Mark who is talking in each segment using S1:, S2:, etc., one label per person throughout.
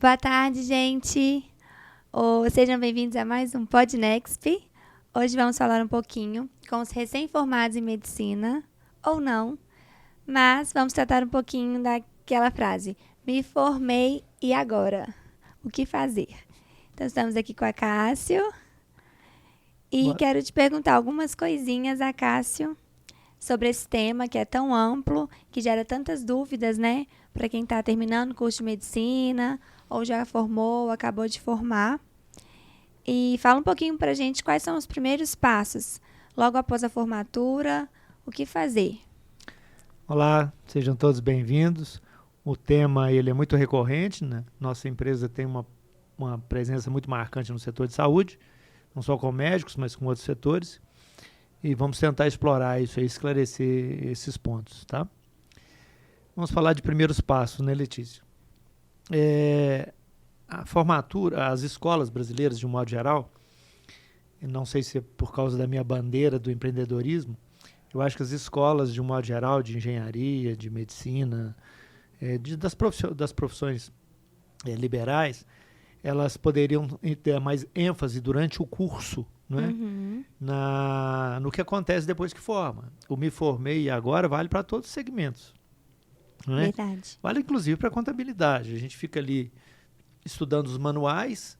S1: Boa tarde, gente. Sejam bem-vindos a mais um Podnext. Hoje vamos falar um pouquinho com os recém-formados em medicina, ou não, mas vamos tratar um pouquinho daquela frase: me formei e agora? O que fazer? Então, estamos aqui com a Cássio e quero te perguntar algumas coisinhas, Cássio, sobre esse tema que é tão amplo, que gera tantas dúvidas, né? Para quem está terminando o curso de medicina, ou já formou, ou acabou de formar. E fala um pouquinho para a gente quais são os primeiros passos, logo após a formatura, o que fazer.
S2: Olá, sejam todos bem-vindos. O tema ele é muito recorrente, né? Nossa empresa tem uma presença muito marcante no setor de saúde, não só com médicos, mas com outros setores. E vamos tentar explorar isso e esclarecer esses pontos, tá? Vamos falar de primeiros passos, né, Letícia? A formatura, as escolas brasileiras, de um modo geral, não sei se é por causa da minha bandeira do empreendedorismo, eu acho que as escolas, de um modo geral, de engenharia, de medicina, das profissões liberais, elas poderiam ter mais ênfase durante o curso, né? No que acontece depois que forma. O me formei e agora vale para todos os segmentos. Não é?
S1: Verdade.
S2: Vale inclusive para a contabilidade. A gente fica ali estudando os manuais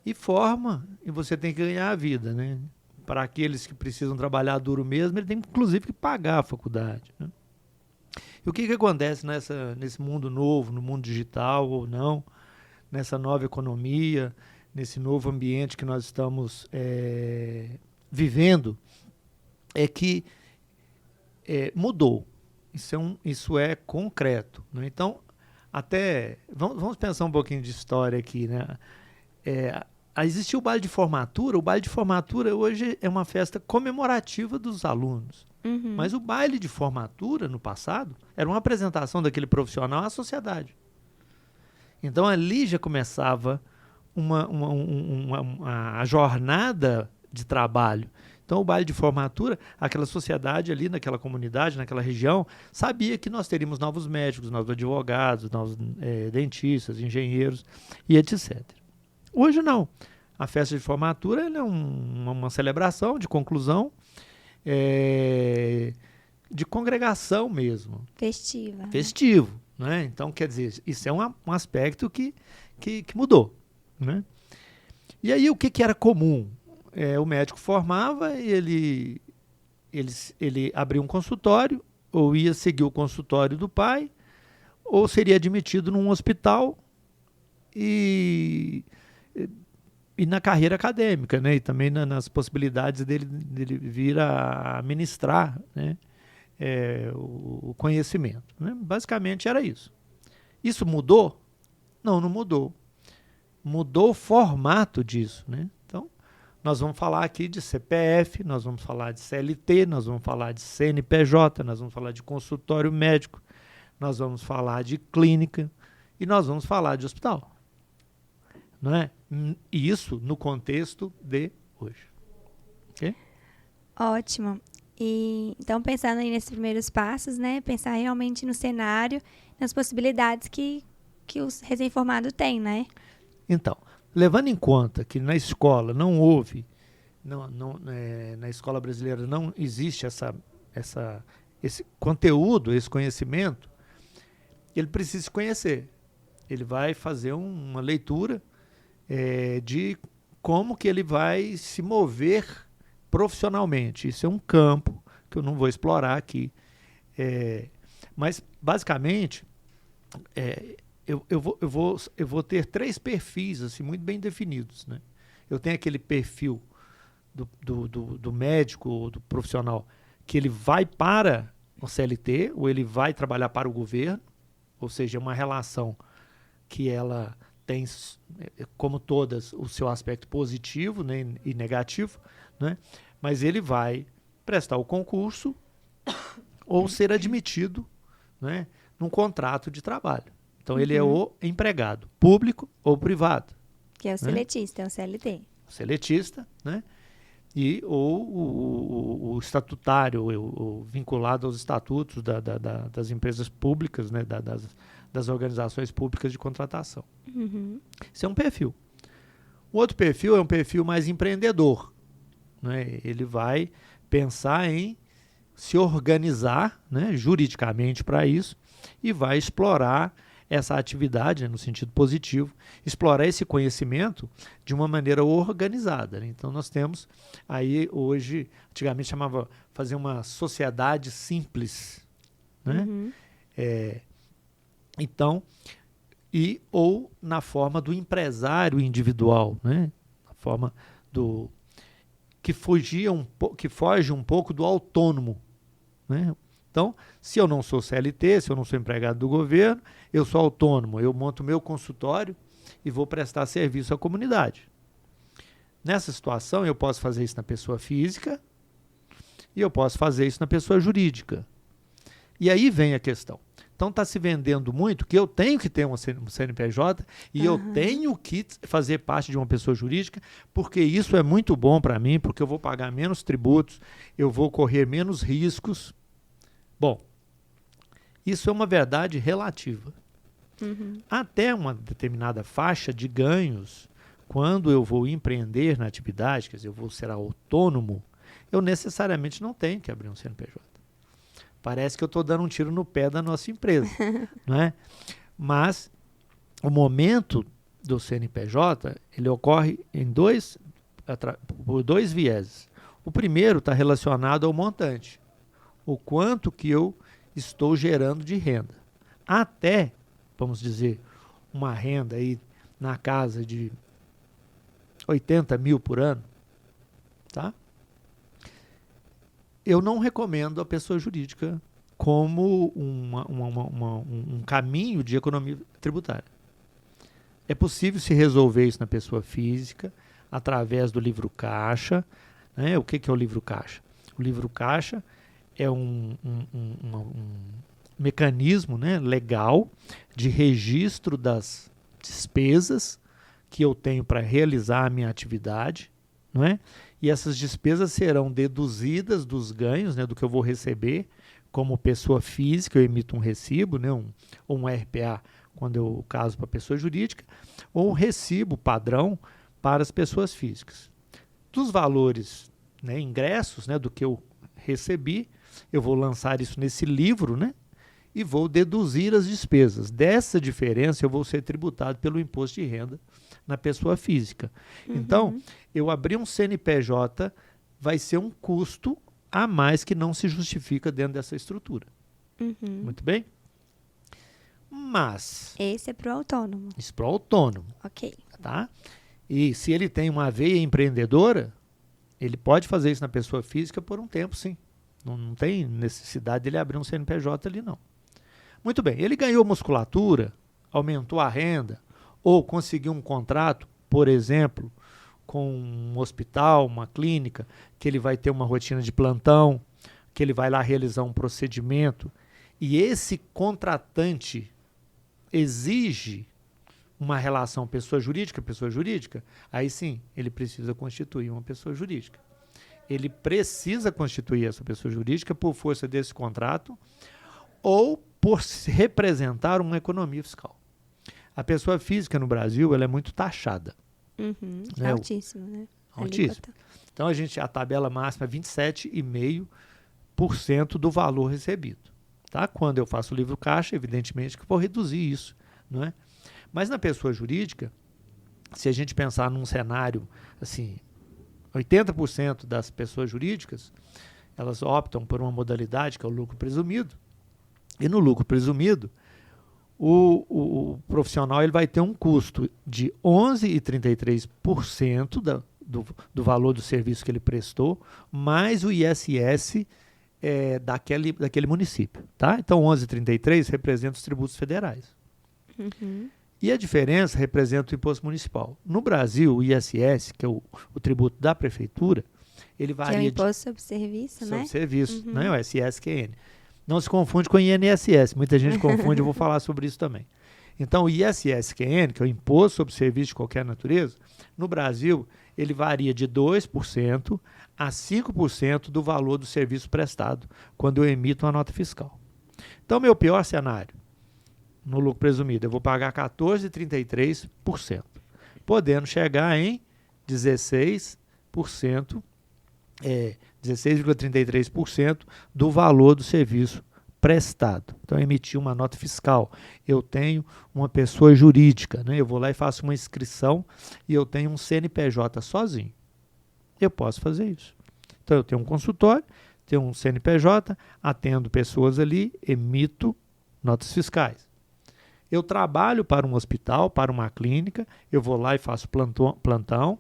S2: e forma, e você tem que ganhar a vida, né? Para aqueles que precisam trabalhar duro mesmo, ele tem inclusive que pagar a faculdade, né? E o que acontece nesse mundo novo, no mundo digital ou não, nessa nova economia, nesse novo ambiente que nós estamos vivendo, é que mudou. Isso é concreto, né? Então, vamos pensar um pouquinho de história aqui, né? Existiu o baile de formatura. O baile de formatura hoje é uma festa comemorativa dos alunos. Mas o baile de formatura, no passado, era uma apresentação daquele profissional à sociedade. Então, ali já começava a jornada de trabalho. Então, o baile de formatura, aquela sociedade ali, naquela comunidade, naquela região, sabia que nós teríamos novos médicos, novos advogados, novos dentistas, engenheiros e etc. Hoje não. A festa de formatura é uma celebração de conclusão, de congregação mesmo.
S1: Festiva.
S2: Festivo, né? Então, quer dizer, isso é um aspecto que mudou, né? E aí, o que era comum? O médico formava, ele abria um consultório, ou ia seguir o consultório do pai, ou seria admitido num hospital e na carreira acadêmica, né? E também nas possibilidades dele vir a ministrar, né? O conhecimento, né? Basicamente era isso. Isso mudou? Não mudou. Mudou o formato disso, né? Então, nós vamos falar aqui de CPF, nós vamos falar de CLT, nós vamos falar de CNPJ, nós vamos falar de consultório médico, nós vamos falar de clínica e nós vamos falar de hospital. Não é? E isso no contexto de hoje. Okay?
S1: Ótimo. E, então, pensando aí nesses primeiros passos, né? Pensar realmente no cenário, nas possibilidades que o recém-formado tem, né?
S2: Então, levando em conta que na escola não houve, na escola brasileira não existe esse conteúdo, esse conhecimento, ele precisa se conhecer. Ele vai fazer uma leitura de como que ele vai se mover profissionalmente. Isso é um campo que eu não vou explorar aqui. Mas, basicamente, eu vou ter 3 perfis assim, muito bem definidos, né? Eu tenho aquele perfil do médico ou do profissional que ele vai para o CLT ou ele vai trabalhar para o governo, ou seja, uma relação que ela tem, como todas, o seu aspecto positivo, né, e negativo, né? Mas ele vai prestar o concurso ou ser admitido, né, num contrato de trabalho. Então, ele é o empregado, público ou privado.
S1: Que é o seletista, é o CLT.
S2: O seletista, né? Ou o estatutário, o vinculado aos estatutos das empresas públicas, né, das das organizações públicas de contratação.
S1: Uhum.
S2: Esse é um perfil. O outro perfil é um perfil mais empreendedor, né? Ele vai pensar em se organizar, né, juridicamente para isso e vai explorar essa atividade, né, no sentido positivo, explorar esse conhecimento de uma maneira organizada, né? Então nós temos aí hoje, antigamente chamava fazer uma sociedade simples, né?
S1: Uhum.
S2: Então, ou na forma do empresário individual, né? A forma do que foge um pouco do autônomo, né? Então, se eu não sou CLT, se eu não sou empregado do governo, eu sou autônomo, eu monto meu consultório e vou prestar serviço à comunidade. Nessa situação, eu posso fazer isso na pessoa física e eu posso fazer isso na pessoa jurídica. E aí vem a questão. Então está se vendendo muito que eu tenho que ter um CNPJ e eu tenho que fazer parte de uma pessoa jurídica, porque isso é muito bom para mim, porque eu vou pagar menos tributos, eu vou correr menos riscos. Bom, isso é uma verdade relativa.
S1: Uhum.
S2: Até uma determinada faixa de ganhos, quando eu vou empreender na atividade, quer dizer, eu vou ser autônomo, eu necessariamente não tenho que abrir um CNPJ. Parece que eu estou dando um tiro no pé da nossa empresa, não é? Mas o momento do CNPJ, ele ocorre por dois vieses. O primeiro está relacionado ao montante, o quanto que eu estou gerando de renda. Até, vamos dizer, uma renda aí na casa de 80 mil por ano, tá? Eu não recomendo a pessoa jurídica como um caminho de economia tributária. É possível se resolver isso na pessoa física através do livro caixa, né? O que é o livro caixa? O livro caixa é um mecanismo, né, legal de registro das despesas que eu tenho para realizar a minha atividade, não é? E essas despesas serão deduzidas dos ganhos, né, do que eu vou receber como pessoa física, eu emito um recibo, né, ou um RPA quando eu caso para pessoa jurídica, ou um recibo padrão para as pessoas físicas. Dos valores, né, ingressos, né, do que eu recebi, eu vou lançar isso nesse livro, né, e vou deduzir as despesas. Dessa diferença eu vou ser tributado pelo imposto de renda na pessoa física.
S1: Uhum.
S2: Então, eu abrir um CNPJ vai ser um custo a mais que não se justifica dentro dessa estrutura.
S1: Uhum.
S2: Muito bem? Mas...
S1: esse é para o autônomo.
S2: Isso para o autônomo.
S1: Ok.
S2: Tá? E se ele tem uma veia empreendedora, ele pode fazer isso na pessoa física por um tempo, sim. Não tem necessidade dele abrir um CNPJ ali, não. Muito bem, ele ganhou musculatura, aumentou a renda, ou conseguiu um contrato, por exemplo, com um hospital, uma clínica, que ele vai ter uma rotina de plantão, que ele vai lá realizar um procedimento, e esse contratante exige uma relação pessoa jurídica, aí sim, ele precisa constituir uma pessoa jurídica. Ele precisa constituir essa pessoa jurídica por força desse contrato ou por representar uma economia fiscal. A pessoa física no Brasil ela é muito taxada.
S1: Uhum.
S2: Né?
S1: Altíssimo, né?
S2: Altíssimo. Então a tabela máxima é 27,5% do valor recebido. Tá? Quando eu faço o livro caixa, evidentemente que vou reduzir isso. Não é? Mas na pessoa jurídica, se a gente pensar num cenário assim, 80% das pessoas jurídicas, elas optam por uma modalidade que é o lucro presumido. E no lucro presumido, o profissional ele vai ter um custo de 11,33% do valor do serviço que ele prestou, mais o ISS daquele município. Tá? Então, 11,33% representa os tributos federais.
S1: Uhum.
S2: E a diferença representa o imposto municipal. No Brasil, o ISS, que é o tributo da prefeitura, ele varia...
S1: Que é o imposto sobre serviço, né?
S2: Sobre serviço,
S1: Uhum.
S2: né? O SSQN. Não se confunde com o INSS. Muita gente confunde, eu vou falar sobre isso também. Então, o ISSQN, que é o Imposto sobre Serviço de Qualquer Natureza, no Brasil, ele varia de 2% a 5% do valor do serviço prestado quando eu emito uma nota fiscal. Então, meu pior cenário, no lucro presumido, eu vou pagar 14,33%, podendo chegar em 16%, 16,33% do valor do serviço prestado. Então, eu emiti uma nota fiscal, eu tenho uma pessoa jurídica, né? Eu vou lá e faço uma inscrição e eu tenho um CNPJ sozinho. Eu posso fazer isso. Então, eu tenho um consultório, tenho um CNPJ, atendo pessoas ali, emito notas fiscais. Eu trabalho para um hospital, para uma clínica, eu vou lá e faço plantão,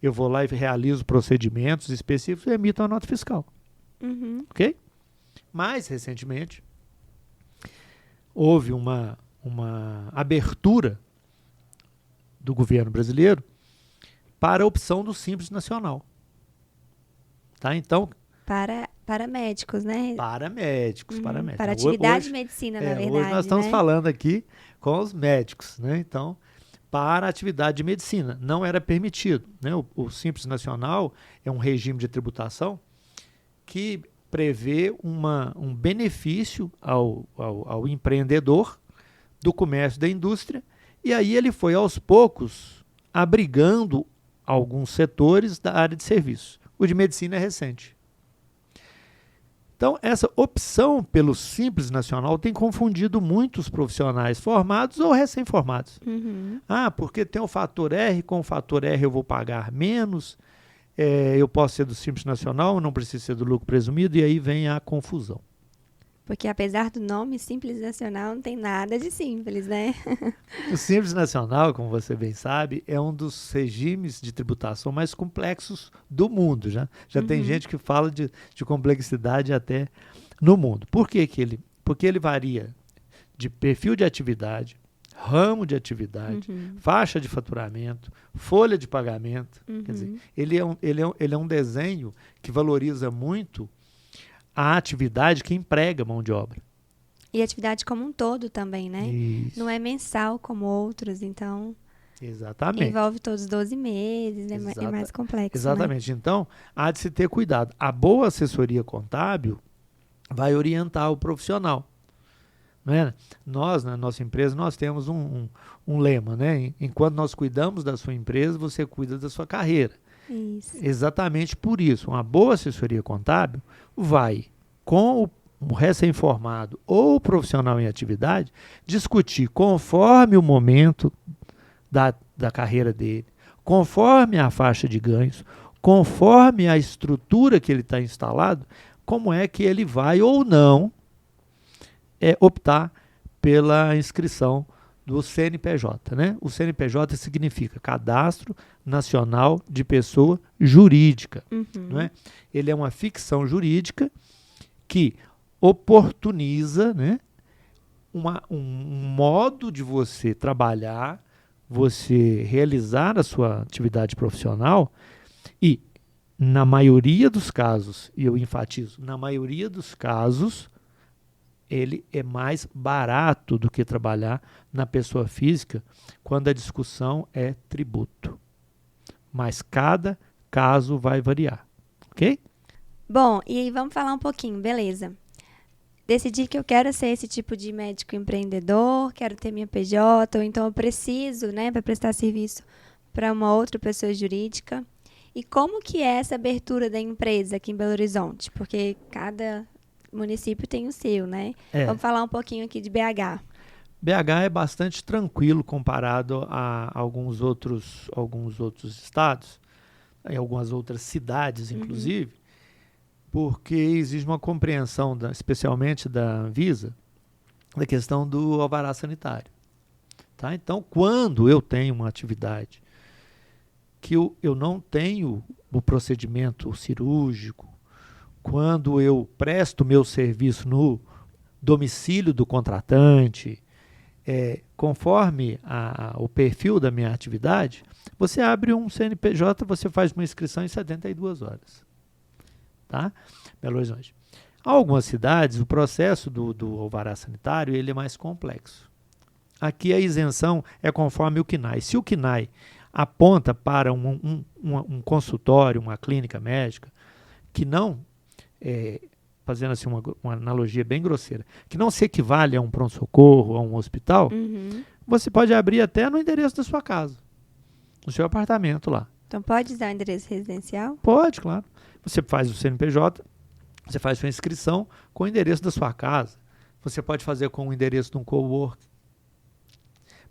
S2: eu vou lá e realizo procedimentos específicos e emito uma nota fiscal. Ok? Mais recentemente, houve uma abertura do governo brasileiro para a opção do Simples Nacional. Tá? Então,
S1: Para médicos, né?
S2: para médicos.
S1: Para atividade de medicina, na verdade.
S2: Hoje nós estamos
S1: né?
S2: falando aqui com os médicos, né? Então, para a atividade de medicina, não era permitido, né? O Simples Nacional é um regime de tributação que prevê um benefício ao empreendedor do comércio da indústria, e aí ele foi aos poucos abrigando alguns setores da área de serviço. O de medicina é recente. Então, essa opção pelo Simples Nacional tem confundido muitos profissionais formados ou recém-formados. Porque tem o fator R, com o fator R eu vou pagar menos, eu posso ser do Simples Nacional, não preciso ser do lucro presumido, e aí vem a confusão.
S1: Porque apesar do nome Simples Nacional, não tem nada de simples, né?
S2: O Simples Nacional, como você bem sabe, é um dos regimes de tributação mais complexos do mundo. Já tem gente que fala de complexidade até no mundo. Por que porque ele varia de perfil de atividade, ramo de atividade, faixa de faturamento, folha de pagamento. Quer dizer, ele é um desenho que valoriza muito a atividade que emprega mão de obra.
S1: E atividade como um todo também, né?
S2: Isso.
S1: Não é mensal como outros, então
S2: Exatamente.
S1: envolve todos os 12 meses, é mais complexo.
S2: Exatamente.
S1: Né?
S2: Então, há de se ter cuidado. A boa assessoria contábil vai orientar o profissional. Não é? Nós, na nossa empresa, nós temos um lema, né? Enquanto nós cuidamos da sua empresa, você cuida da sua carreira.
S1: Isso.
S2: Exatamente por isso, uma boa assessoria contábil vai, com o recém-formado ou o profissional em atividade, discutir conforme o momento da carreira dele, conforme a faixa de ganhos, conforme a estrutura que ele está instalado, como é que ele vai ou não optar pela inscrição do CNPJ, né? O CNPJ significa Cadastro Nacional de Pessoa Jurídica. Não é? Ele é uma ficção jurídica que oportuniza, né, um modo de você trabalhar, você realizar a sua atividade profissional e, na maioria dos casos, e eu enfatizo, na maioria dos casos, ele é mais barato do que trabalhar na pessoa física quando a discussão é tributo. Mas cada caso vai variar, ok?
S1: Bom, e aí vamos falar um pouquinho, beleza. Decidi que eu quero ser esse tipo de médico empreendedor, quero ter minha PJ, ou então eu preciso, né, para prestar serviço para uma outra pessoa jurídica. E como que é essa abertura da empresa aqui em Belo Horizonte? Porque cada município tem o seu, né? Vamos falar um pouquinho aqui de BH.
S2: BH é bastante tranquilo comparado a alguns outros estados, e algumas outras cidades, inclusive, porque existe uma compreensão, especialmente da Anvisa, da questão do alvará sanitário. Tá? Então, quando eu tenho uma atividade que eu não tenho o procedimento cirúrgico, quando eu presto meu serviço no domicílio do contratante, conforme o perfil da minha atividade, você abre um CNPJ, você faz uma inscrição em 72 horas. Tá? Belo Horizonte. Em algumas cidades, o processo do alvará sanitário ele é mais complexo. Aqui a isenção é conforme o CNAE. Se o CNAE aponta para um consultório, uma clínica médica, que não fazendo assim uma analogia bem grosseira, que não se equivale a um pronto-socorro, a um hospital, você pode abrir até no endereço da sua casa, no seu apartamento lá.
S1: Então pode usar o endereço residencial?
S2: Pode, claro. Você faz o CNPJ, você faz sua inscrição com o endereço da sua casa. Você pode fazer com o endereço de um cowork.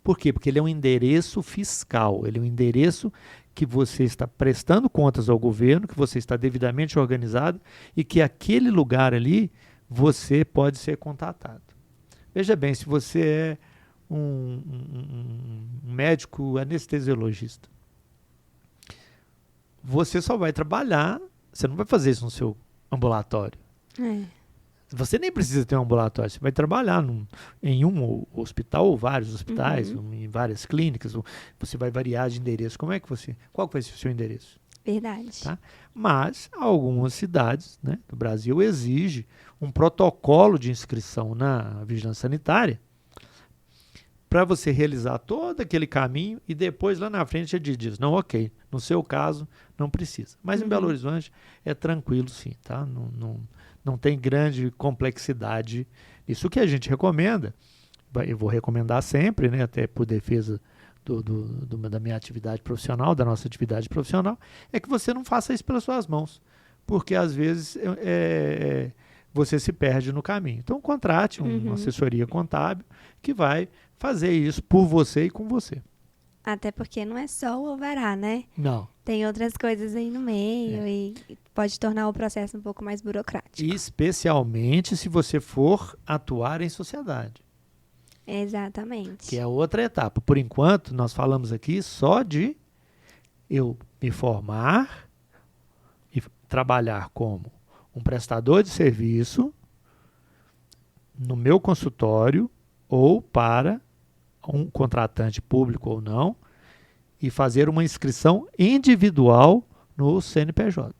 S2: Por quê? Porque ele é um endereço fiscal, ele é um endereço que você está prestando contas ao governo, que você está devidamente organizado e que aquele lugar ali você pode ser contatado. Veja bem, se você é um médico anestesiologista, você só vai trabalhar, você não vai fazer isso no seu ambulatório. Você nem precisa ter um ambulatório, você vai trabalhar em um hospital ou vários hospitais, em várias clínicas, você vai variar de endereço. Qual vai ser o seu endereço?
S1: Verdade.
S2: Tá? Mas algumas cidades, né, do Brasil exigem um protocolo de inscrição na vigilância sanitária para você realizar todo aquele caminho e depois lá na frente ele diz, não, ok, no seu caso não precisa. Mas em Belo Horizonte é tranquilo sim, tá? Não tem grande complexidade. Isso que a gente recomenda, eu vou recomendar sempre, né, até por defesa da minha atividade profissional, da nossa atividade profissional, é que você não faça isso pelas suas mãos, porque às vezes você se perde no caminho. Então contrate uma assessoria contábil que vai fazer isso por você e com você.
S1: Até porque não é só o alvará, né?
S2: Não.
S1: Tem outras coisas aí no meio e pode tornar o processo um pouco mais burocrático.
S2: Especialmente se você for atuar em sociedade.
S1: Exatamente.
S2: Que é outra etapa. Por enquanto, nós falamos aqui só de eu me formar e trabalhar como um prestador de serviço no meu consultório ou para um contratante público ou não, e fazer uma inscrição individual no CNPJ.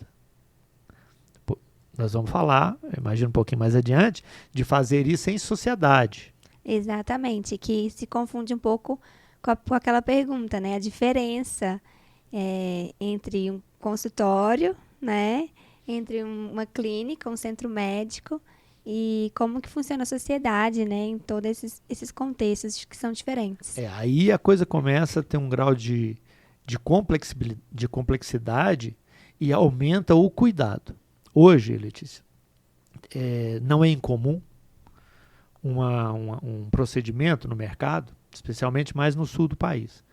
S2: Nós vamos falar, imagino um pouquinho mais adiante, de fazer isso em sociedade.
S1: Exatamente, que se confunde um pouco com aquela pergunta, né? A diferença entre um consultório, né? Entre uma clínica, um centro médico, e como que funciona a sociedade, né, em todos esses contextos que são diferentes.
S2: Aí a coisa começa a ter um grau de complexidade e aumenta o cuidado. Hoje, Letícia, não é incomum um procedimento no mercado, especialmente mais no sul do país,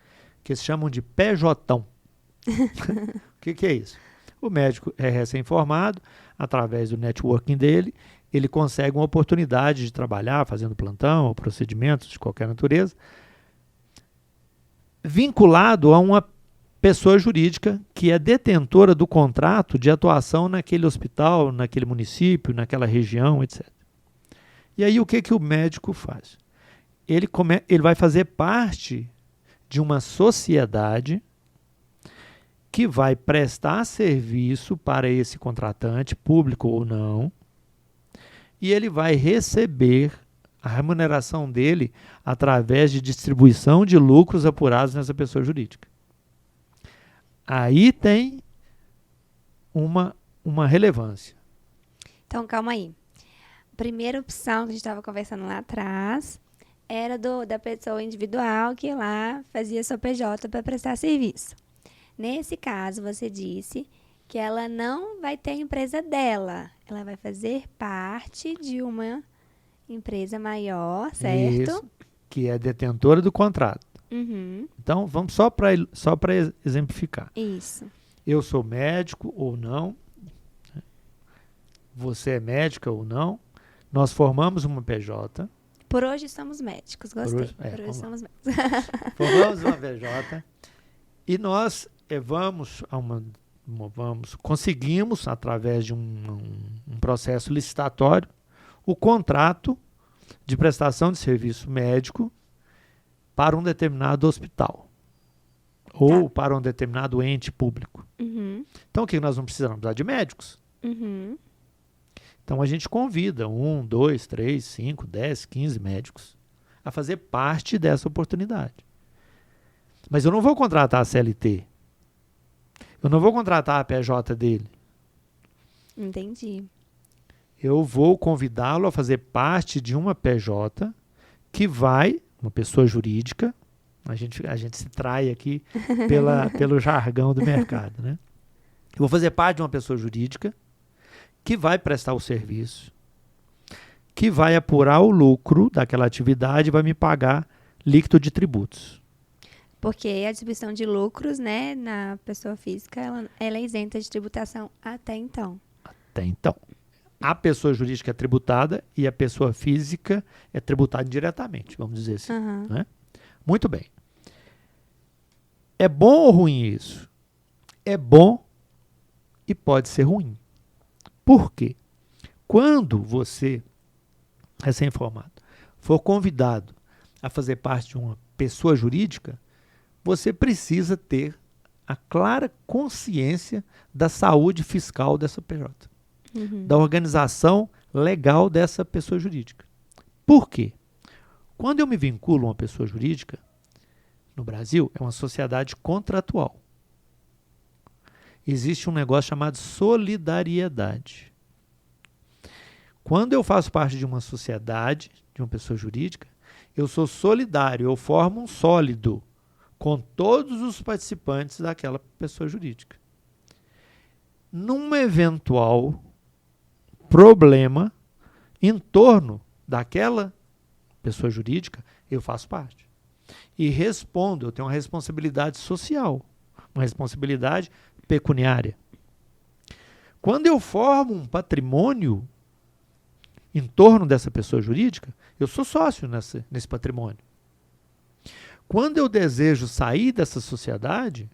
S2: que se chamam de PJão. O que é isso? O médico é recém-formado, através do networking dele, ele consegue uma oportunidade de trabalhar fazendo plantão ou procedimentos de qualquer natureza, vinculado a uma pessoa jurídica que é detentora do contrato de atuação naquele hospital, naquele município, naquela região, etc. E aí o que o médico faz? Ele vai fazer parte de uma sociedade que vai prestar serviço para esse contratante, público ou não, e ele vai receber a remuneração dele através de distribuição de lucros apurados nessa pessoa jurídica. Aí tem uma relevância.
S1: Então, calma aí. A primeira opção que a gente estava conversando lá atrás era da pessoa individual que lá fazia sua PJ para prestar serviço. Nesse caso, você disse que ela não vai ter a empresa dela. Ela vai fazer parte de uma empresa maior, certo?
S2: Isso, que é detentora do contrato. Então, vamos só para exemplificar.
S1: Isso.
S2: Eu sou médico ou não. Você é médica ou não. Nós formamos uma PJ.
S1: Por hoje somos médicos, gostei. Por hoje somos médicos.
S2: Formamos uma PJ e nós conseguimos, através de um processo licitatório, o contrato de prestação de serviço médico para um determinado hospital ou para um determinado ente público. Então, o que nós não precisamos? Precisar de médicos. Então, a gente convida 1, 2, 3, 5, 10, 15 médicos a fazer parte dessa oportunidade. Mas eu não vou contratar a CLT. Eu não vou contratar a PJ dele.
S1: Entendi.
S2: eu vou convidá-lo a fazer parte de uma PJ que vai, uma pessoa jurídica, a gente se trai aqui pelo jargão do mercado, né? Eu vou fazer parte de uma pessoa jurídica que vai prestar o serviço, que vai apurar o lucro daquela atividade e vai me pagar líquido de tributos.
S1: Porque a distribuição de lucros, né, na pessoa física, ela é isenta de tributação até então.
S2: Até então. A pessoa jurídica é tributada e a pessoa física é tributada indiretamente, vamos dizer assim.
S1: Uhum.
S2: Né? Muito bem. É bom ou ruim isso? É bom e pode ser ruim. Por quê? Quando você, recém-formado, for convidado a fazer parte de uma pessoa jurídica, você precisa ter a clara consciência da saúde fiscal dessa PJ, da organização legal dessa pessoa jurídica. Por quê? Quando eu me vinculo a uma pessoa jurídica, no Brasil, é uma sociedade contratual. Existe um negócio chamado solidariedade. Quando eu faço parte de uma sociedade, de uma pessoa jurídica, eu sou solidário, eu formo um sólido com todos os participantes daquela pessoa jurídica. Num eventual problema em torno daquela pessoa jurídica, eu faço parte. E respondo, eu tenho uma responsabilidade social, uma responsabilidade pecuniária. Quando eu formo um patrimônio em torno dessa pessoa jurídica, eu sou sócio nesse patrimônio. Quando eu desejo sair dessa sociedade,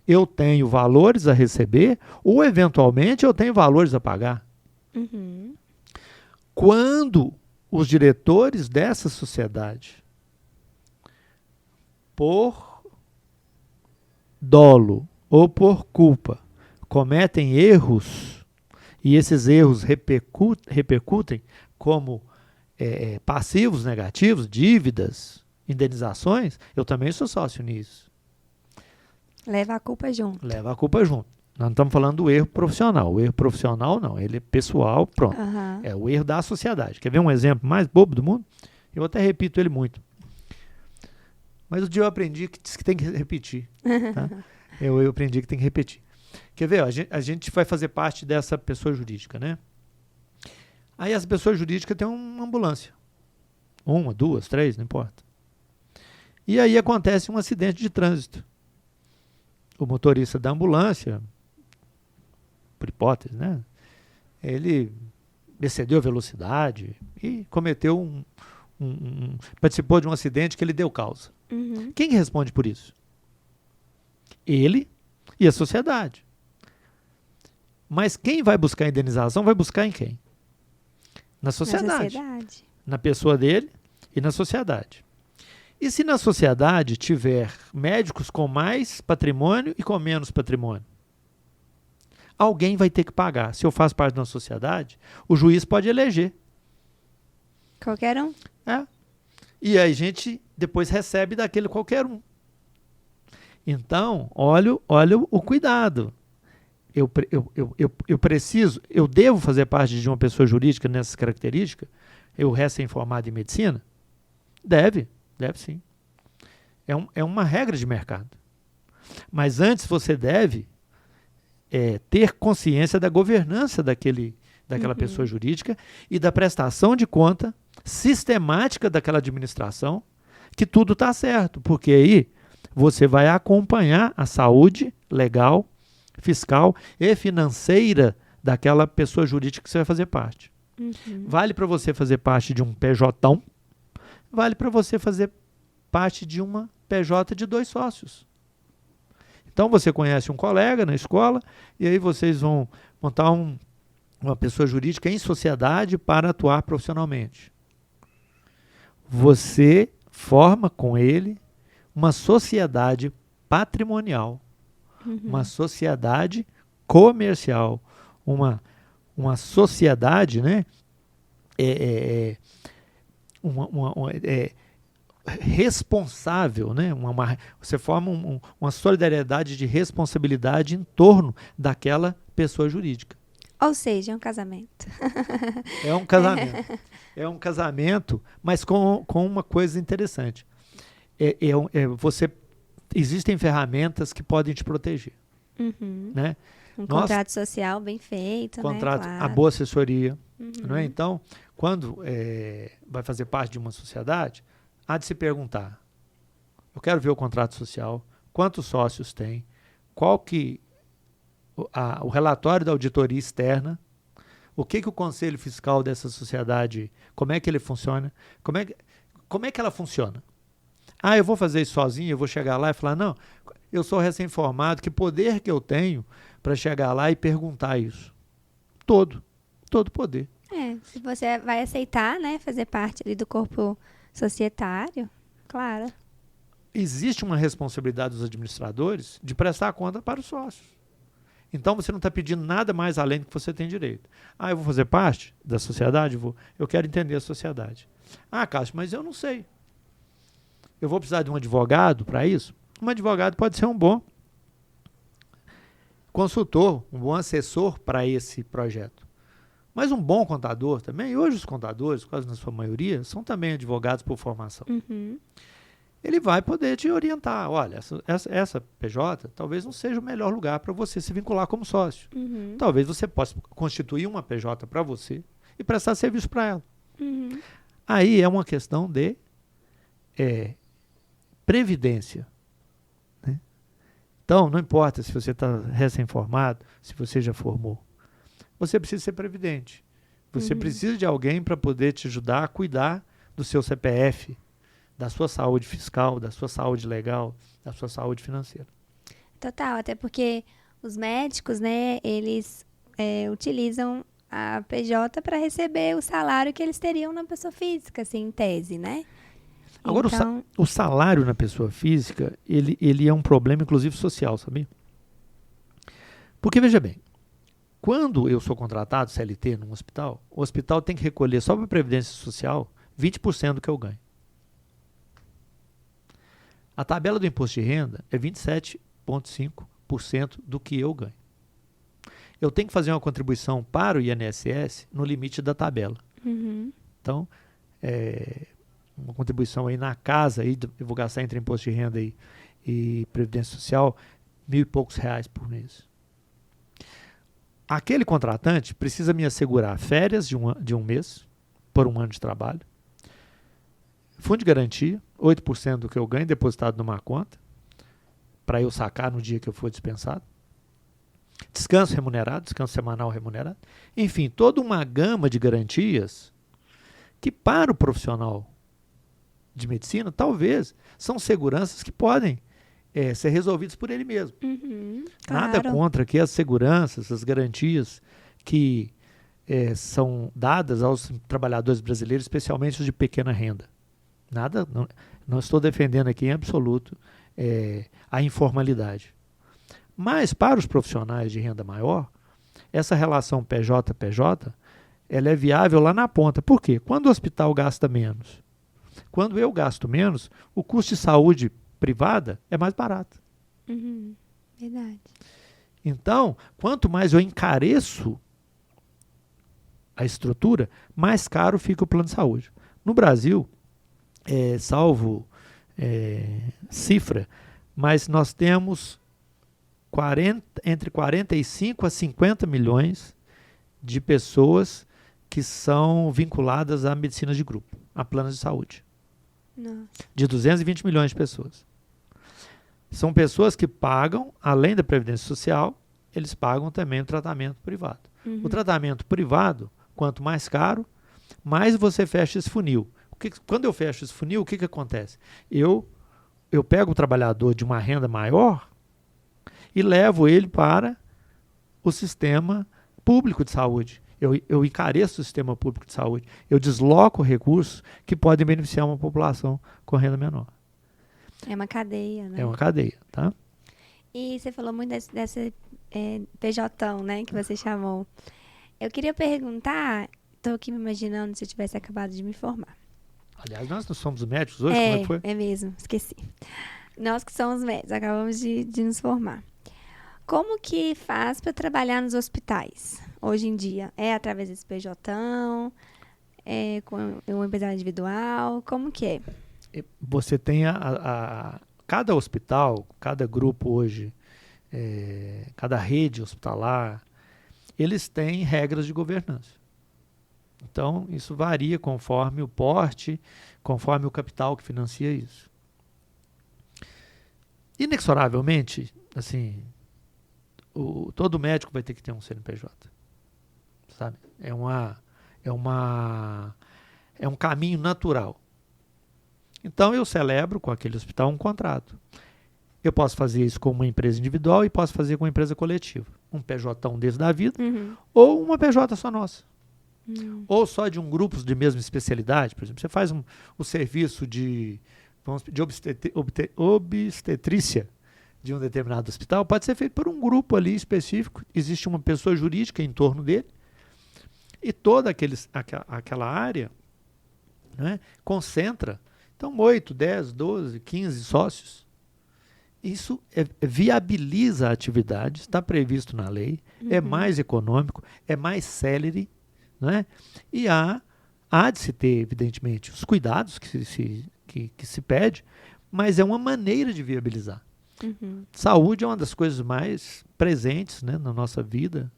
S2: eu tenho valores a receber ou, eventualmente, eu tenho valores a pagar.
S1: Uhum.
S2: Quando os diretores dessa sociedade, por dolo ou por culpa, cometem erros e esses erros repercutem como passivos negativos, dívidas, indenizações, eu também sou sócio nisso.
S1: Leva a culpa junto.
S2: Leva a culpa junto. Nós não estamos falando do erro profissional. O erro profissional não, ele é pessoal, pronto.
S1: Uhum.
S2: É o erro da sociedade. Quer ver um exemplo mais bobo do mundo? Eu até repito ele muito. Mas o dia eu aprendi que diz que tem que repetir. Tá? Eu aprendi que tem que repetir. Quer ver? Ó, a gente vai fazer parte dessa pessoa jurídica, né? Aí essa pessoa jurídica tem uma ambulância. 1, 2, 3, não importa. E aí acontece um acidente de trânsito. O motorista da ambulância, por hipótese, né? Ele excedeu a velocidade e cometeu participou de um acidente que ele deu causa.
S1: Uhum.
S2: Quem responde por isso? Ele e a sociedade. Mas quem vai buscar a indenização vai buscar em quem? Na sociedade. Na pessoa dele e na sociedade. E se na sociedade tiver médicos com mais patrimônio e com menos patrimônio? Alguém vai ter que pagar. Se eu faço parte de uma sociedade, o juiz pode eleger.
S1: Qualquer um?
S2: É. E aí a gente depois recebe daquele qualquer um. Então, olha o cuidado. Eu devo fazer parte de uma pessoa jurídica nessas características? Eu recém-formado em medicina? Deve sim. É uma regra de mercado. Mas antes você deve ter consciência da governança daquela pessoa jurídica e da prestação de conta sistemática daquela administração, que tudo está certo, porque aí você vai acompanhar a saúde legal, fiscal e financeira daquela pessoa jurídica que você vai fazer parte.
S1: Uhum.
S2: Vale para você fazer parte de um PJ, vale para você fazer parte de uma PJ de 2 sócios. Então você conhece um colega na escola e aí vocês vão montar uma pessoa jurídica em sociedade para atuar profissionalmente. Você forma com ele uma sociedade patrimonial, uma sociedade comercial, uma sociedade, né, responsável, né? Você forma uma solidariedade de responsabilidade em torno daquela pessoa jurídica.
S1: Ou seja, é um casamento.
S2: É um casamento. É um casamento, mas com uma coisa interessante. Existem ferramentas que podem te proteger.
S1: Uhum.
S2: Né?
S1: Um contrato social bem feito,
S2: contrato,
S1: né?
S2: a
S1: Claro.
S2: boa assessoria.
S1: Uhum.
S2: Não é? Então, quando vai fazer parte de uma sociedade, há de se perguntar, eu quero ver o contrato social, quantos sócios tem, qual que o relatório da auditoria externa, o que o conselho fiscal dessa sociedade, como é que ele funciona, como é que ela funciona. Eu vou fazer isso sozinho, eu vou chegar lá e falar, não, eu sou recém-formado, que poder que eu tenho para chegar lá e perguntar isso? Todo poder.
S1: Se você vai aceitar, né, fazer parte ali do corpo societário, claro.
S2: Existe uma responsabilidade dos administradores de prestar conta para os sócios. Então, você não está pedindo nada mais além do que você tem direito. Eu vou fazer parte da sociedade? Eu quero entender a sociedade. Cássio, mas eu não sei. Eu vou precisar de um advogado para isso? Um advogado pode ser um bom consultor, um bom assessor para esse projeto. Mas um bom contador também, e hoje os contadores, quase na sua maioria, são também advogados por formação.
S1: Uhum.
S2: Ele vai poder te orientar. Olha, essa PJ talvez não seja o melhor lugar para você se vincular como sócio.
S1: Uhum.
S2: Talvez você possa constituir uma PJ para você e prestar serviço para ela.
S1: Uhum.
S2: Aí é uma questão de previdência. Né? Então, não importa se você está recém-formado, se você já formou. Você precisa ser previdente. Você precisa de alguém para poder te ajudar a cuidar do seu CPF, da sua saúde fiscal, da sua saúde legal, da sua saúde financeira.
S1: Total, até porque os médicos, né, eles utilizam a PJ para receber o salário que eles teriam na pessoa física, assim, em tese, né?
S2: Agora,
S1: então,
S2: o salário na pessoa física, ele é um problema, inclusive, social, sabia? Porque, veja bem, quando eu sou contratado, CLT, num hospital, o hospital tem que recolher só para a Previdência Social 20% do que eu ganho. A tabela do imposto de renda é 27,5% do que eu ganho. Eu tenho que fazer uma contribuição para o INSS no limite da tabela.
S1: Uhum.
S2: Então, uma contribuição aí na casa, aí, eu vou gastar entre imposto de renda e Previdência Social, R$1.000 e poucos por mês. Aquele contratante precisa me assegurar férias de um mês, por um ano de trabalho, fundo de garantia, 8% do que eu ganho depositado numa conta, para eu sacar no dia que eu for dispensado, descanso remunerado, descanso semanal remunerado, enfim, toda uma gama de garantias que para o profissional de medicina, talvez, são seguranças que podem ser resolvidas por ele mesmo.
S1: Uhum,
S2: Nada
S1: claro.
S2: contra que as seguranças, as garantias que são dadas aos trabalhadores brasileiros, especialmente os de pequena renda. Nada, não estou defendendo aqui em absoluto a informalidade. Mas para os profissionais de renda maior, essa relação PJ-PJ, ela é viável lá na ponta. Por quê? Quando o hospital gasta menos, quando eu gasto menos, o custo de saúde privada é mais barato.
S1: Uhum, verdade.
S2: Então, quanto mais eu encareço a estrutura, mais caro fica o plano de saúde. No Brasil, salvo cifra, mas nós temos entre 45 a 50 milhões de pessoas que são vinculadas à medicina de grupo, a planos de saúde.
S1: Nossa.
S2: De 220 milhões de pessoas. São pessoas que pagam, além da Previdência Social, eles pagam também o tratamento privado.
S1: Uhum.
S2: O tratamento privado, quanto mais caro, mais você fecha esse funil. Quando eu fecho esse funil, o que acontece? Eu pego o trabalhador de uma renda maior e levo ele para o sistema público de saúde. Eu encareço o sistema público de saúde. Eu desloco recursos que podem beneficiar uma população com renda menor.
S1: É uma cadeia, né?
S2: É uma cadeia, tá?
S1: E você falou muito desse PJão, né, que você chamou. Eu queria perguntar, estou aqui me imaginando se eu tivesse acabado de me formar.
S2: Aliás, nós não somos médicos hoje, como é que foi?
S1: É mesmo, esqueci. Nós que somos médicos, acabamos de nos formar. Como que faz para trabalhar nos hospitais hoje em dia? É através desse PJão? É com uma empresa individual? Como que é?
S2: Você tem cada hospital, cada grupo hoje, cada rede hospitalar, eles têm regras de governança. Então, isso varia conforme o porte, conforme o capital que financia isso. Inexoravelmente, assim, todo médico vai ter que ter um CNPJ, sabe? É um caminho natural. Então, eu celebro com aquele hospital um contrato. Eu posso fazer isso com uma empresa individual e posso fazer com uma empresa coletiva. Um PJ desse da vida, ou uma PJ só nossa. Ou só de um grupo de mesma especialidade. Por exemplo, você faz o serviço de obstetrícia de um determinado hospital, pode ser feito por um grupo ali específico. Existe uma pessoa jurídica em torno dele e toda aquela área, né, concentra. Então, 8, 10, 12, 15 sócios. Isso viabiliza a atividade, está previsto na lei, é mais econômico, é mais célere, né? E há de se ter, evidentemente, os cuidados que se pede, mas é uma maneira de viabilizar. Saúde é uma das coisas mais presentes, né, na nossa vida,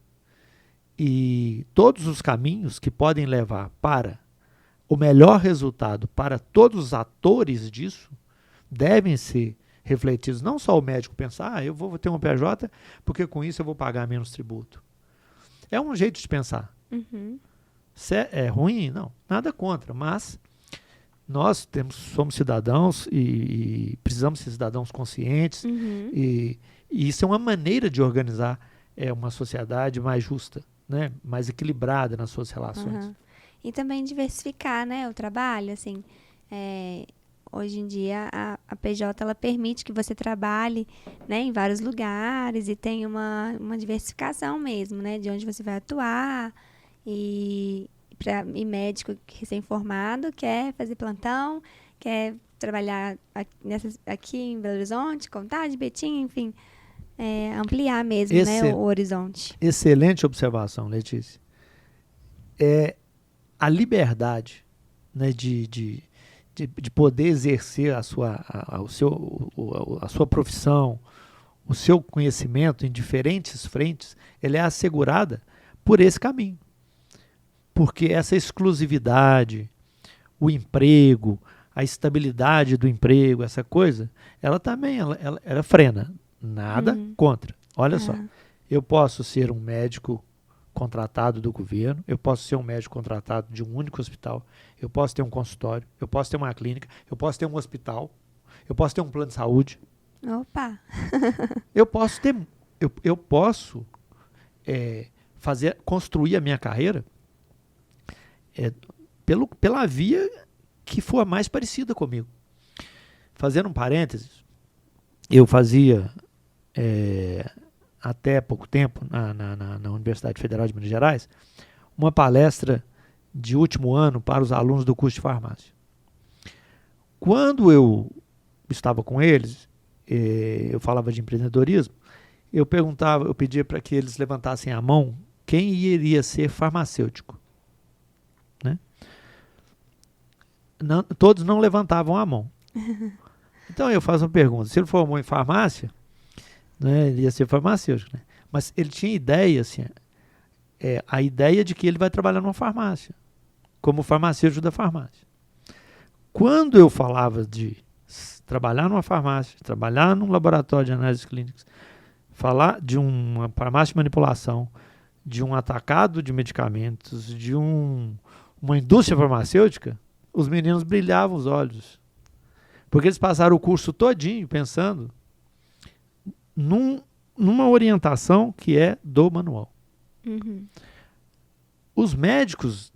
S2: e todos os caminhos que podem levar para o melhor resultado para todos os atores disso devem ser refletidos. Não só o médico pensar, eu vou ter um PJ porque com isso eu vou pagar menos tributo. É um jeito de pensar. Se é ruim? Não, nada contra, mas nós somos cidadãos e precisamos ser cidadãos conscientes e isso é uma maneira de organizar uma sociedade mais justa, né? Mais equilibrada nas suas relações.
S1: E também diversificar, né, o trabalho, assim, hoje em dia a PJ ela permite que você trabalhe, né, em vários lugares e tem uma diversificação mesmo, né, de onde você vai atuar e médico recém-formado quer fazer plantão, quer trabalhar aqui em Belo Horizonte, Contagem, Betim, enfim, ampliar mesmo, né, o horizonte.
S2: Excelente observação, Letícia. A liberdade, né, de poder exercer a sua profissão, o seu conhecimento em diferentes frentes, ele é assegurada por esse caminho. Porque essa exclusividade, o emprego, a estabilidade do emprego, essa coisa, ela também ela frena. Nada contra. Olha só, eu posso ser um médico contratado do governo, eu posso ser um médico contratado de um único hospital, eu posso ter um consultório, eu posso ter uma clínica, eu posso ter um hospital, eu posso ter um plano de saúde.
S1: Opa!
S2: Eu posso construir a minha carreira pela via que for a mais parecida comigo. Fazendo um parênteses, eu fazia até pouco tempo, na Universidade Federal de Minas Gerais, uma palestra de último ano para os alunos do curso de farmácia. Quando eu estava com eles, eu falava de empreendedorismo, eu pedia para que eles levantassem a mão quem iria ser farmacêutico. Né? Todos não levantavam a mão. Então eu faço uma pergunta, se ele formou em farmácia, né, ele ia ser farmacêutico, né? Mas ele tinha ideia, assim, a ideia de que ele vai trabalhar numa farmácia, como farmacêutico da farmácia. Quando eu falava de trabalhar numa farmácia, trabalhar num laboratório de análises clínicas, falar de uma farmácia de manipulação, de um atacado de medicamentos, de uma indústria farmacêutica, os meninos brilhavam os olhos. Porque eles passaram o curso todinho pensando numa orientação que é do manual. Os médicos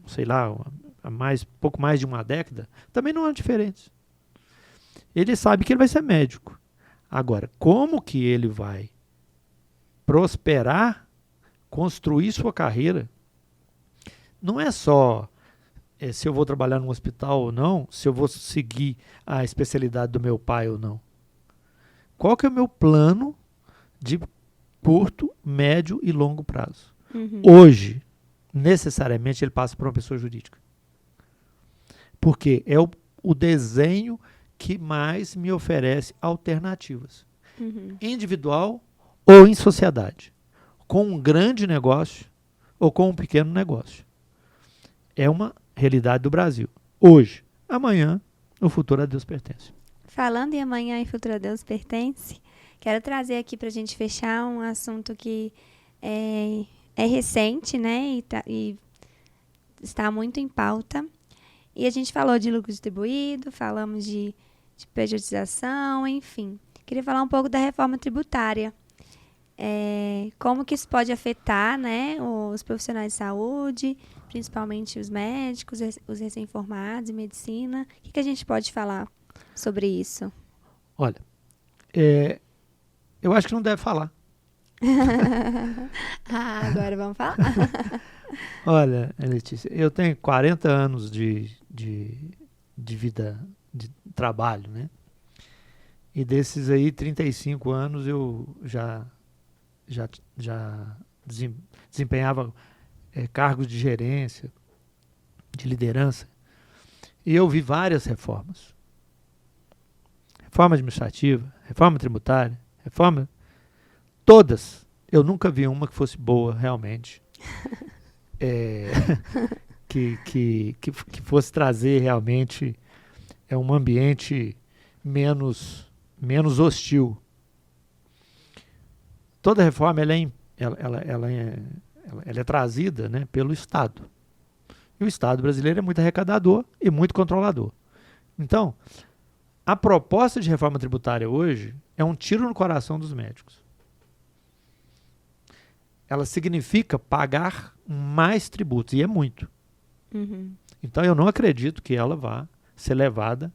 S2: sei lá, pouco mais de uma década, também não eram diferentes. Ele sabe que ele vai ser médico. Agora, como que ele vai prosperar, construir sua carreira, não é só se eu vou trabalhar num hospital ou não, se eu vou seguir a especialidade do meu pai ou não. qual que é o meu plano de curto, médio e longo prazo. Hoje, necessariamente, ele passa por uma pessoa jurídica. Porque é o desenho que mais me oferece alternativas. Individual ou em sociedade. Com um grande negócio ou com um pequeno negócio. É uma realidade do Brasil. Hoje, amanhã, o futuro a Deus pertence.
S1: Falando em amanhã e futuro a Deus pertence, quero trazer aqui para a gente fechar um assunto que é recente, né? E está muito em pauta. E a gente falou de lucro distribuído, falamos de pejotização, enfim. Queria falar um pouco da reforma tributária. Como que isso pode afetar, né, os profissionais de saúde, principalmente os médicos, os recém-formados em medicina. O que a gente pode falar sobre isso?
S2: Olha, eu acho que não deve falar.
S1: Agora vamos falar?
S2: Olha, Letícia, eu tenho 40 anos de vida, de trabalho, né? E desses aí, 35 anos eu já desempenhava cargos de gerência, de liderança. E eu vi várias reformas. Reforma administrativa, reforma tributária, todas. Eu nunca vi uma que fosse boa, realmente. Que fosse trazer realmente um ambiente menos hostil. Toda reforma ela é trazida, né, pelo Estado. E o Estado brasileiro é muito arrecadador e muito controlador. Então, a proposta de reforma tributária hoje é um tiro no coração dos médicos. Ela significa pagar mais tributos, e é muito. Então, eu não acredito que ela vá ser levada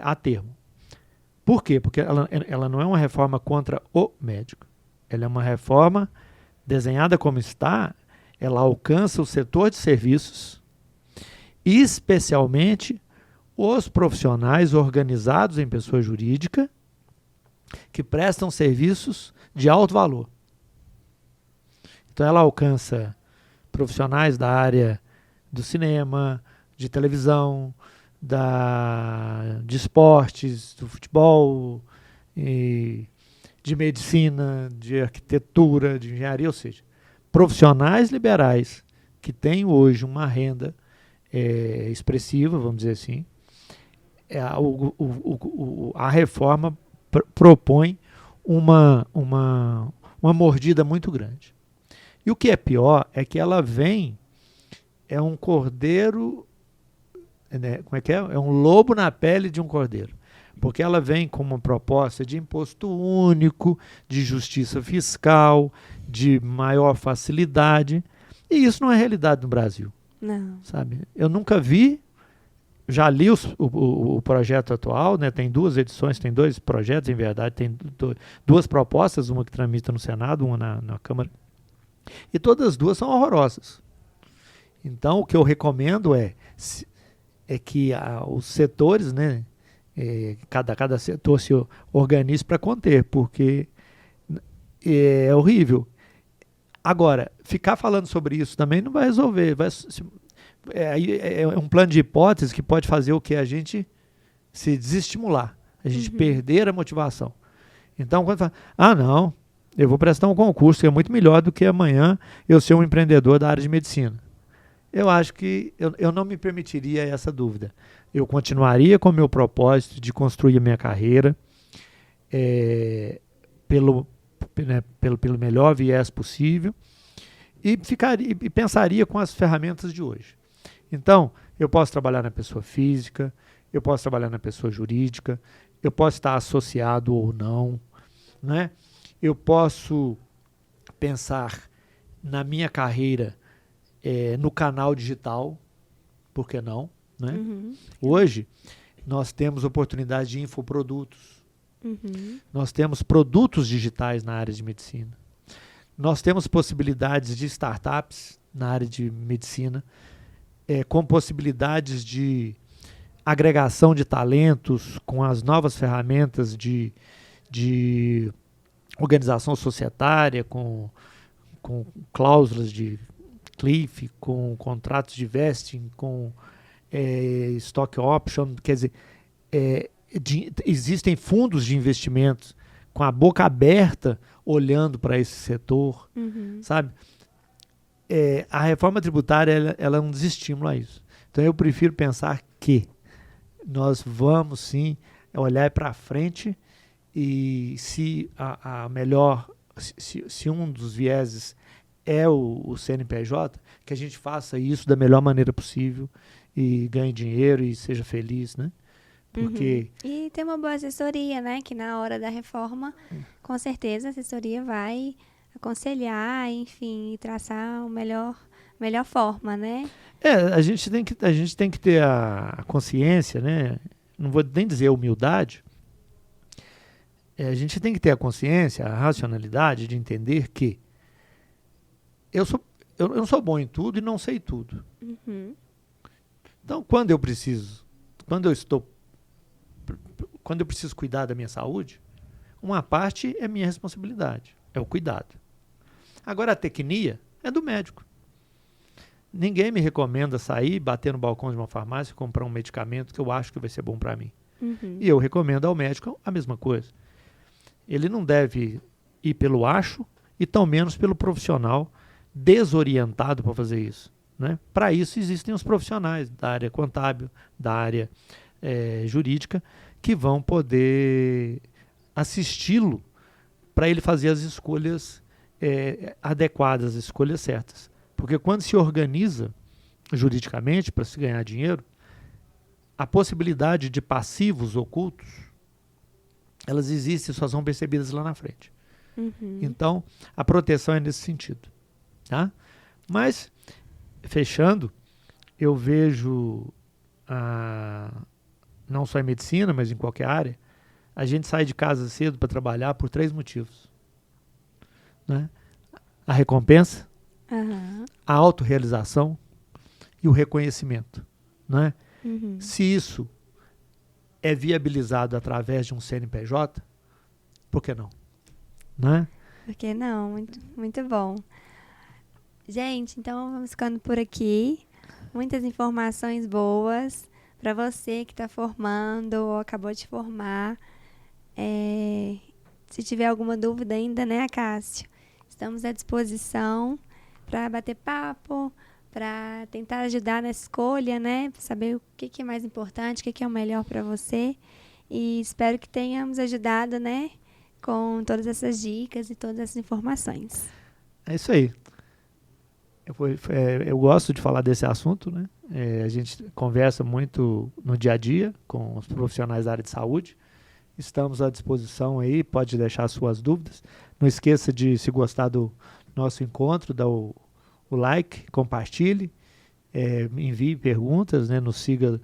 S2: a termo. Por quê? Porque ela não é uma reforma contra o médico. Ela é uma reforma desenhada como está, ela alcança o setor de serviços, especialmente os profissionais organizados em pessoa jurídica que prestam serviços de alto valor. Então ela alcança profissionais da área do cinema, de televisão, de esportes, do futebol, de medicina, de arquitetura, de engenharia, ou seja, profissionais liberais que têm hoje uma renda expressiva, vamos dizer assim. A reforma propõe uma mordida muito grande. E o que é pior é que ela vem, um cordeiro, né, como é que é? É um lobo na pele de um cordeiro. Porque ela vem com uma proposta de imposto único, de justiça fiscal, de maior facilidade. E isso não é realidade no Brasil.
S1: Não.
S2: Sabe? Eu nunca vi, já li o projeto atual, né? Tem 2 edições, tem 2 projetos, em verdade, tem 2 propostas, uma que tramita no Senado, uma na Câmara. E todas as 2 são horrorosas. Então, o que eu recomendo é que os setores, né? Cada setor se organize para conter, porque é horrível. Agora, ficar falando sobre isso também não vai resolver. É um plano de hipótese que pode fazer o que? A gente se desestimular, a gente perder a motivação. Então, quando fala, não, eu vou prestar um concurso que é muito melhor do que amanhã eu ser um empreendedor da área de medicina. Eu acho que eu não me permitiria essa dúvida. Eu continuaria com o meu propósito de construir a minha carreira pelo melhor viés possível e pensaria com as ferramentas de hoje. Então, eu posso trabalhar na pessoa física, eu posso trabalhar na pessoa jurídica, eu posso estar associado ou não, né? Eu posso pensar na minha carreira no canal digital, por que não? Né? Hoje, nós temos oportunidade de infoprodutos. Nós temos produtos digitais na área de medicina. Nós temos possibilidades de startups na área de medicina, com possibilidades de agregação de talentos, com as novas ferramentas de de organização societária, com cláusulas de cliff, com contratos de vesting, com stock option, quer dizer, existem fundos de investimentos com a boca aberta olhando para esse setor, sabe? A reforma tributária ela é um desestímulo a isso. Então eu prefiro pensar que nós vamos sim olhar para frente e se se um dos vieses é o CNPJ, que a gente faça isso da melhor maneira possível e ganhe dinheiro e seja feliz, né? Porque
S1: E ter uma boa assessoria, né? Que na hora da reforma, com certeza a assessoria vai aconselhar, enfim, e traçar a melhor forma, né?
S2: a gente tem que ter a consciência, né? Não vou nem dizer a humildade. A gente tem que ter a consciência, a racionalidade de entender que eu não sou bom em tudo e não sei tudo. Então, quando eu preciso cuidar da minha saúde, uma parte é minha responsabilidade, é o cuidado. Agora, a tecnia é do médico. Ninguém me recomenda sair, bater no balcão de uma farmácia e comprar um medicamento que eu acho que vai ser bom para mim. E eu recomendo ao médico a mesma coisa. Ele não deve ir pelo acho e tão menos pelo profissional desorientado para fazer isso, né? Para isso existem os profissionais da área contábil, da área jurídica, que vão poder assisti-lo para ele fazer as escolhas adequadas, as escolhas certas. Porque quando se organiza juridicamente para se ganhar dinheiro, a possibilidade de passivos ocultos, elas existem, só são percebidas lá na frente. Então, a proteção é nesse sentido. Tá? Mas, fechando, eu vejo, não só em medicina, mas em qualquer área, a gente sai de casa cedo para trabalhar por 3 motivos. Né? A recompensa, a autorrealização e o reconhecimento. Né? Se isso é viabilizado através de um CNPJ, por que não? Né?
S1: Por que não? Muito, muito bom. Gente, então vamos ficando por aqui. Muitas informações boas para você que está formando ou acabou de formar. Se tiver alguma dúvida ainda, né, Cássio? Estamos à disposição para bater papo, para tentar ajudar na escolha, né? Para saber o que é mais importante, o que é o melhor para você. E espero que tenhamos ajudado, né, com todas essas dicas e todas essas informações.
S2: É isso aí. Eu gosto de falar desse assunto, né? A gente conversa muito no dia a dia com os profissionais da área de saúde. Estamos à disposição aí, pode deixar suas dúvidas. Não esqueça de, se gostar do nosso encontro, dar o like, compartilhe, envie perguntas, né? Nos sigam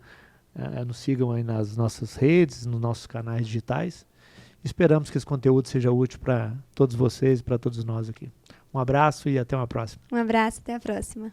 S2: aí nas nossas redes, nos nossos canais digitais. Esperamos que esse conteúdo seja útil para todos vocês e para todos nós aqui. Um abraço e até uma próxima.
S1: Um abraço, até a próxima.